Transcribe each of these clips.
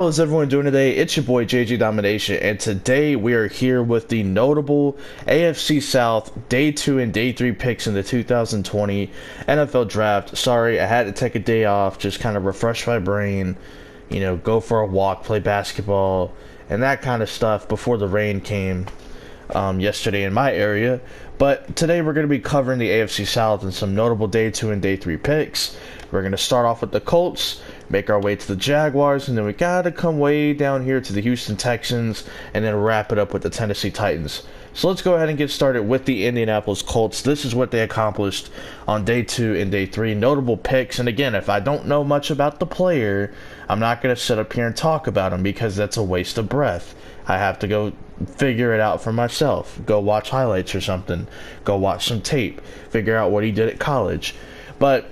How's everyone doing today? It's your boy JJ Domination, and today we are here with the notable AFC South Day 2 and Day 3 picks in the 2020 NFL Draft. Sorry, I had to take a day off, just kind of refresh my brain, go for a walk, play basketball, and that kind of stuff before the rain came yesterday in my area. But today we're going to be covering the AFC South and some notable Day 2 and Day 3 picks. We're going to start off with the Colts, make our way to the Jaguars, and then we got to come way down here to the Houston Texans, and then wrap it up with the Tennessee Titans. So let's go ahead and get started with the Indianapolis Colts. This is what they accomplished on Day 2 and Day 3. Notable picks, and again, if I don't know much about the player, I'm not going to sit up here and talk about him because that's a waste of breath. I have to go figure it out for myself. Go watch highlights or something. Go watch some tape. Figure out what he did at college. But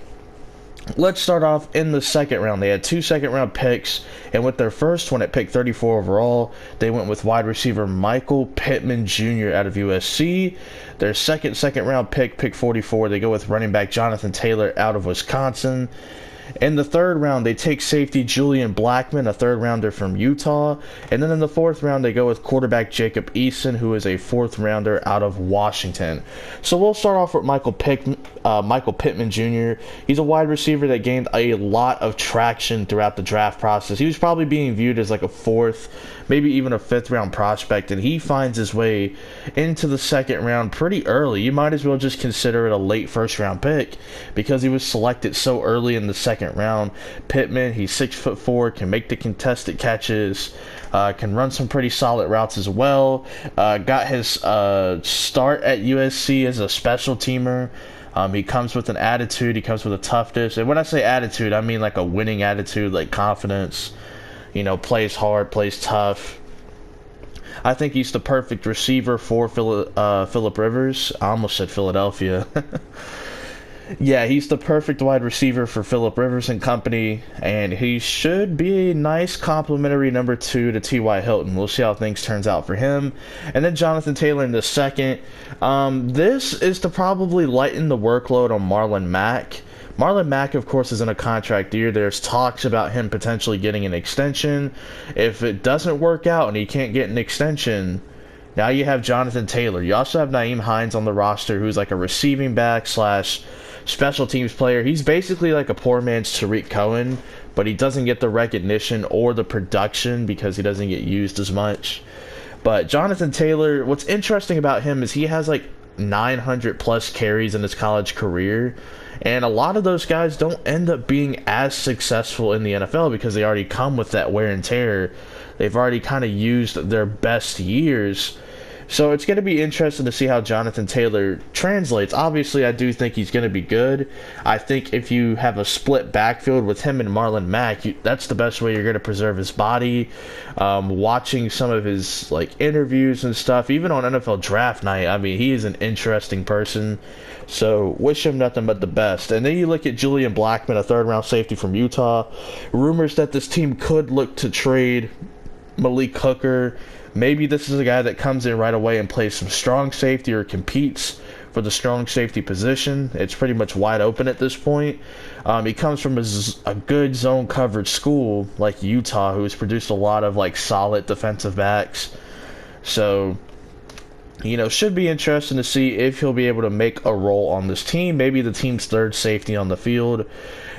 let's start off in the second round. They had two second-round picks, and with their first one at pick 34 overall, they went with wide receiver Michael Pittman Jr. out of USC. Their second-round pick 44, they go with running back Jonathan Taylor out of Wisconsin. In the third round, they take safety Julian Blackmon, a third-rounder from Utah. And then in the fourth round, they go with quarterback Jacob Eason, who is a fourth-rounder out of Washington. So we'll start off with Michael Pittman Jr. He's a wide receiver that gained a lot of traction throughout the draft process. He was probably being viewed as like a fourth, maybe even a fifth-round prospect, and he finds his way into the second round pretty early. You might as well just consider it a late first-round pick because he was selected so early in the second round. Pittman, he's 6'4", can make the contested catches, can run some pretty solid routes as well. Got his start at USC as a special teamer. He comes with an attitude. He comes with a toughness. And when I say attitude, I mean like a winning attitude, like confidence. Plays hard, plays tough. I think he's the perfect receiver for Phillip Rivers. I almost said Philadelphia. Yeah, he's the perfect wide receiver for Phillip Rivers and company, and he should be a nice complimentary number 2 to T.Y. Hilton. We'll see how things turns out for him. And then Jonathan Taylor in the second. This is to probably lighten the workload on Marlon Mack. Marlon Mack, of course, is in a contract year. There's talks about him potentially getting an extension. If it doesn't work out and he can't get an extension, now you have Jonathan Taylor. You also have Nyheim Hines on the roster, who's like a receiving back slash special teams player. He's basically like a poor man's Tariq Cohen, but he doesn't get the recognition or the production because he doesn't get used as much. But Jonathan Taylor, what's interesting about him is he has like 900 plus carries in his college career, and a lot of those guys don't end up being as successful in the NFL because they already come with that wear and tear. They've already kind of used their best years. So it's going to be interesting to see how Jonathan Taylor translates. Obviously, I do think he's going to be good. I think if you have a split backfield with him and Marlon Mack, that's the best way you're going to preserve his body. Watching some of his interviews and stuff, even on NFL Draft Night, I mean, he is an interesting person. So wish him nothing but the best. And then you look at Julian Blackmon, a third-round safety from Utah. Rumors that this team could look to trade Malik Hooker. Maybe this is a guy that comes in right away and plays some strong safety or competes for the strong safety position. It's pretty much wide open at this point. He comes from a good zone coverage school like Utah, who has produced a lot of solid defensive backs. So, should be interesting to see if he'll be able to make a role on this team. Maybe the team's third safety on the field.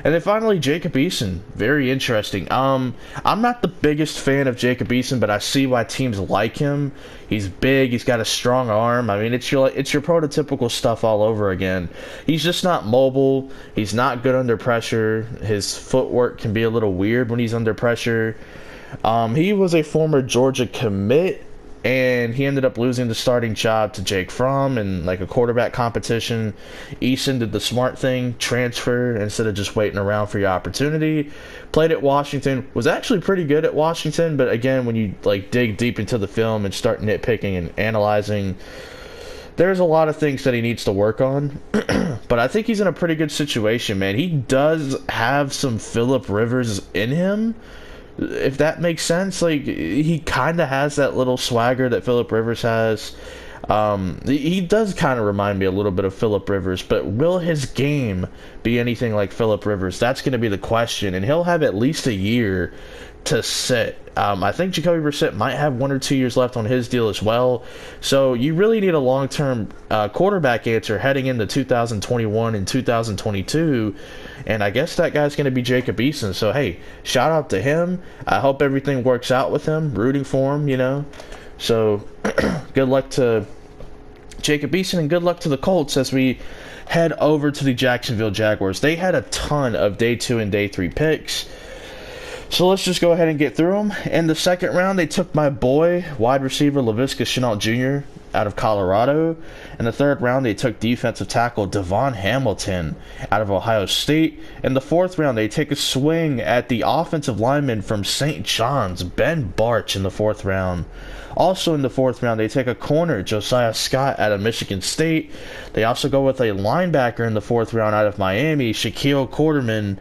And then finally, Jacob Eason. Very interesting. I'm not the biggest fan of Jacob Eason, but I see why teams like him. He's big. He's got a strong arm. I mean, it's your prototypical stuff all over again. He's just not mobile. He's not good under pressure. His footwork can be a little weird when he's under pressure. He was a former Georgia commit, and he ended up losing the starting job to Jake Fromm in a quarterback competition. Eason did the smart thing, transfer instead of just waiting around for your opportunity. Played at Washington, was actually pretty good at Washington, but again, when you dig deep into the film and start nitpicking and analyzing, there's a lot of things that he needs to work on. But I think he's in a pretty good situation, man. He does have some Phillip Rivers in him, if that makes sense. He kind of has that little swagger that Phillip Rivers has. He does kind of remind me a little bit of Phillip Rivers, but will his game be anything like Phillip Rivers? That's going to be the question, and he'll have at least a year to sit. I think Jacoby Brissett might have 1 or 2 years left on his deal as well. So you really need a long-term quarterback answer heading into 2021 and 2022. And I guess that guy's going to be Jacob Eason. So, hey, shout out to him. I hope everything works out with him. Rooting for him, you know. So, good luck to Jacob Eason and good luck to the Colts as we head over to the Jacksonville Jaguars. They had a ton of day 2 and day 3 picks. So let's just go ahead and get through them. In the second round, they took my boy, wide receiver Laviska Shenault Jr. out of Colorado. In the third round, they took defensive tackle Devon Hamilton out of Ohio State. In the fourth round, they take a swing at the offensive lineman from St. John's, Ben Bartch, in the fourth round. Also in the fourth round, they take a corner, Josiah Scott, out of Michigan State. They also go with a linebacker in the fourth round out of Miami, Shaquille Quarterman.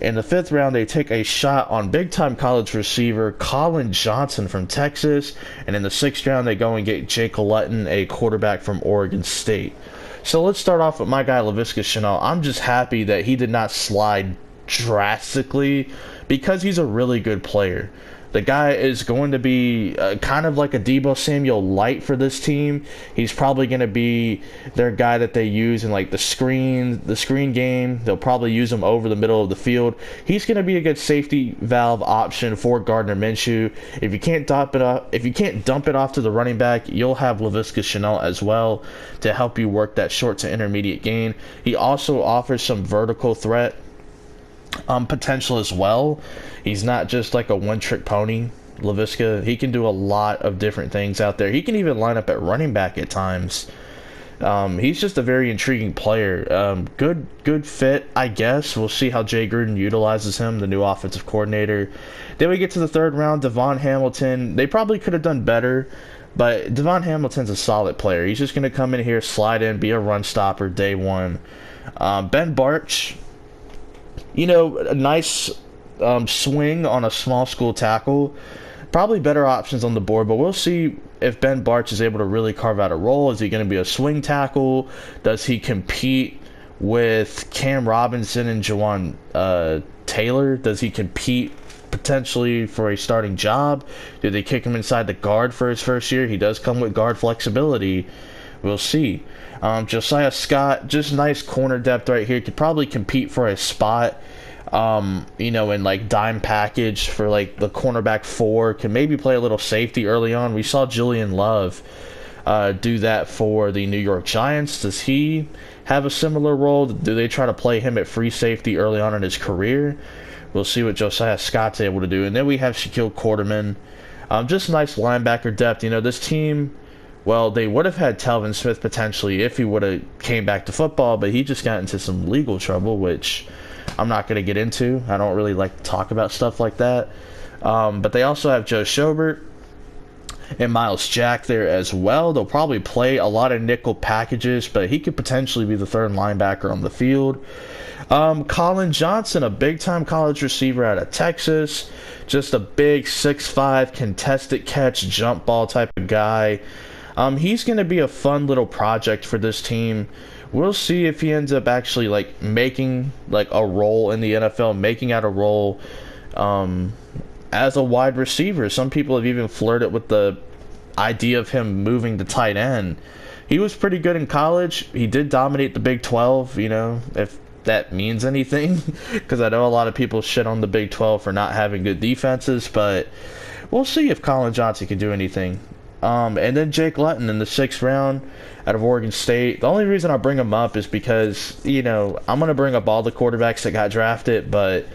In the fifth round, they take a shot on big-time college receiver Colin Johnson from Texas. And in the sixth round, they go and get Jake Lutton, a quarterback from Oregon State. So let's start off with my guy, Laviska Shenault. I'm just happy that he did not slide drastically because he's a really good player. The guy is going to be kind of like a Deebo Samuel light for this team. He's probably going to be their guy that they use in like the screen game. They'll probably use him over the middle of the field. He's going to be a good safety valve option for Gardner Minshew. If you can't dump it off to the running back, you'll have Laviska Shenault as well to help you work that short to intermediate gain. He also offers some vertical threat potential as well. He's not just like a one-trick pony, Laviska. He can do a lot of different things out there. He can even line up at running back at times. He's just a very intriguing player. Good fit, I guess. We'll see how Jay Gruden utilizes him, the new offensive coordinator. Then we get to the third round, Devon Hamilton. They probably could have done better, but Devon Hamilton's a solid player. He's just going to come in here, slide in, be a run stopper day one. Ben Bartch, you know, a nice swing on a small school tackle. Probably better options on the board, but we'll see if Ben Bartch is able to really carve out a role. Is he going to be a swing tackle? Does he compete with Cam Robinson and Jawan Taylor? Does he compete potentially for a starting job? Do they kick him inside the guard for his first year? He does come with guard flexibility. We'll see. Josiah Scott, just nice corner depth right here. Could probably compete for a spot, in like dime package for like the cornerback 4. Can maybe play a little safety early on. We saw Julian Love do that for the New York Giants. Does he have a similar role? Do they try to play him at free safety early on in his career? We'll see what Josiah Scott's able to do. And then we have Shaquille Quarterman. Just nice linebacker depth. You know, this team, well, they would have had Telvin Smith potentially if he would have came back to football, but he just got into some legal trouble, which I'm not going to get into. I don't really like to talk about stuff like that. But they also have Joe Schobert and Miles Jack there as well. They'll probably play a lot of nickel packages, but he could potentially be the third linebacker on the field. Colin Johnson, a big-time college receiver out of Texas. Just a big 6'5", contested catch, jump ball type of guy. He's going to be a fun little project for this team. We'll see if he ends up actually like making like a role in the NFL, making out a role as a wide receiver. Some people have even flirted with the idea of him moving to tight end. He was pretty good in college. He did dominate the Big 12, you know, if that means anything, because I know a lot of people shit on the Big 12 for not having good defenses, but we'll see if Colin Johnson can do anything. And then Jake Lutton in the 6th round out of Oregon State. The only reason I bring him up is because, you know, I'm going to bring up all the quarterbacks that got drafted, but,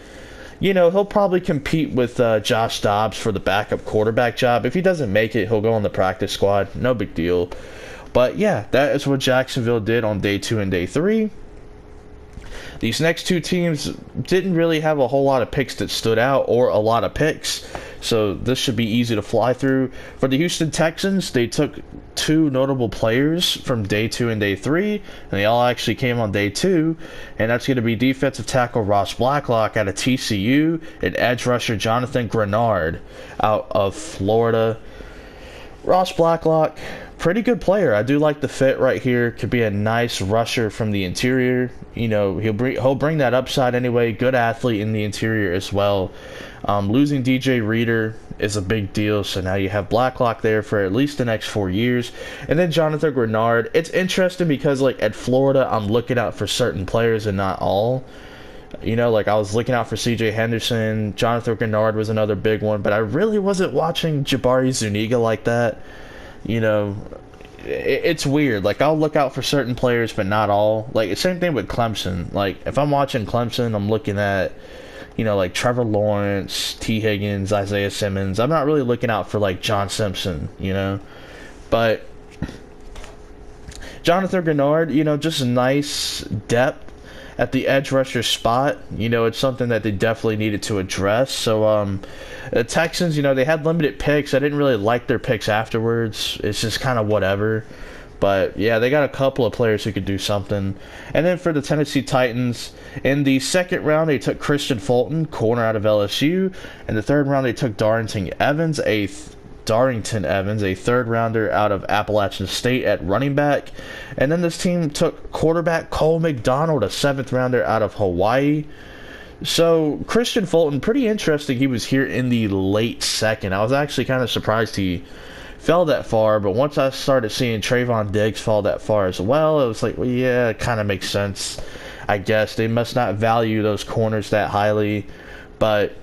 you know, he'll probably compete with Josh Dobbs for the backup quarterback job. If he doesn't make it, he'll go on the practice squad. No big deal. But, yeah, that is what Jacksonville did on day 2 and day 3. These next two teams didn't really have a whole lot of picks that stood out or a lot of picks, so this should be easy to fly through. For the Houston Texans, they took 2 notable players from day 2 and day 3, and they all actually came on day 2, and that's going to be defensive tackle Ross Blacklock out of TCU and edge rusher Jonathan Grenard out of Florida. Ross Blacklock, pretty good player. I do like the fit right here. Could be a nice rusher from the interior. You know, he'll bring that upside anyway. Good athlete in the interior as well. Losing DJ Reader is a big deal, so now you have Blacklock there for at least the next 4 years. And then Jonathan Grenard. It's interesting because, like, at Florida, I'm looking out for certain players and not all. You know, like I was looking out for CJ Henderson. Jonathan Grenard was another big one, but I really wasn't watching Jabari Zuniga like that. You know, it's weird. Like, I'll look out for certain players, but not all. Like, same thing with Clemson. Like, if I'm watching Clemson, I'm looking at, you know, like Trevor Lawrence, T. Higgins, Isaiah Simmons. I'm not really looking out for, like, John Simpson, you know. But Jonathan Grenard, you know, just nice depth at the edge rusher spot. You know, it's something that they definitely needed to address. So, the Texans, you know, they had limited picks. I didn't really like their picks afterwards. It's just kind of whatever. But, yeah, they got a couple of players who could do something. And then for the Tennessee Titans, in the second round, they took Christian Fulton, corner out of LSU. In the third round, they took Darrington Evans, a third-rounder out of Appalachian State at running back. And then this team took quarterback Cole McDonald, a seventh-rounder out of Hawaii. So, Christian Fulton, pretty interesting. He was here in the late second. I was actually kind of surprised he fell that far, but once I started seeing Trayvon Diggs fall that far as well, it was like, well, yeah, it kind of makes sense, I guess. They must not value those corners that highly, but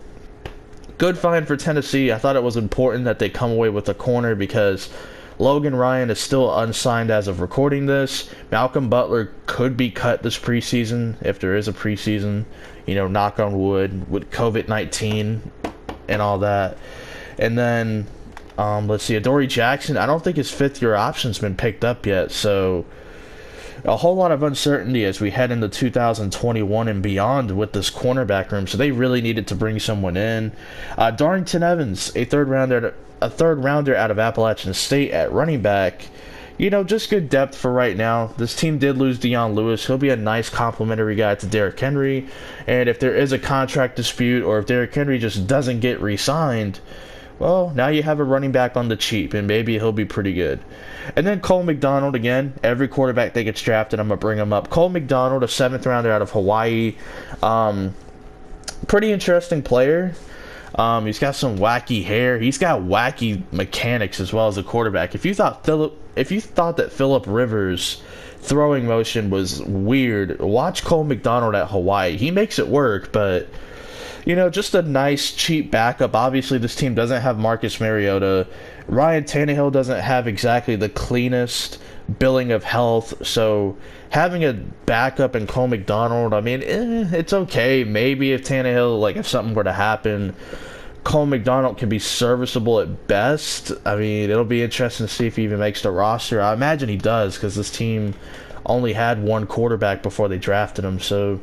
good find for Tennessee. I thought it was important that they come away with a corner because Logan Ryan is still unsigned as of recording this. Malcolm Butler could be cut this preseason, if there is a preseason, you know, knock on wood, with COVID-19 and all that. And then, let's see, Adoree Jackson, I don't think his fifth-year option's been picked up yet, so a whole lot of uncertainty as we head into 2021 and beyond with this cornerback room, so they really needed to bring someone in. Darrington Evans, a third rounder out of Appalachian State at running back. You know, just good depth for right now. This team did lose Dion Lewis. He'll be a nice complimentary guy to Derrick Henry, and if there is a contract dispute or if Derrick Henry just doesn't get re-signed, well, now you have a running back on the cheap, and maybe he'll be pretty good. And then Cole McDonald, again, every quarterback that gets drafted, I'm going to bring him up. Cole McDonald, a seventh-rounder out of Hawaii. Pretty interesting player. He's got some wacky hair. He's got wacky mechanics as well as a quarterback. If you thought that Phillip Rivers' throwing motion was weird, watch Cole McDonald at Hawaii. He makes it work, but you know, just a nice, cheap backup. Obviously, this team doesn't have Marcus Mariota. Ryan Tannehill doesn't have exactly the cleanest billing of health. So, having a backup in Cole McDonald, I mean, it's okay. Maybe if Tannehill, like, if something were to happen, Cole McDonald can be serviceable at best. I mean, it'll be interesting to see if he even makes the roster. I imagine he does, because this team only had one quarterback before they drafted him. So,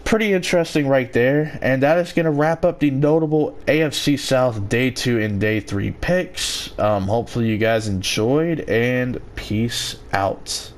pretty interesting right there. And that is going to wrap up the notable AFC South Day 2 and Day 3 picks. Hopefully you guys enjoyed, and peace out.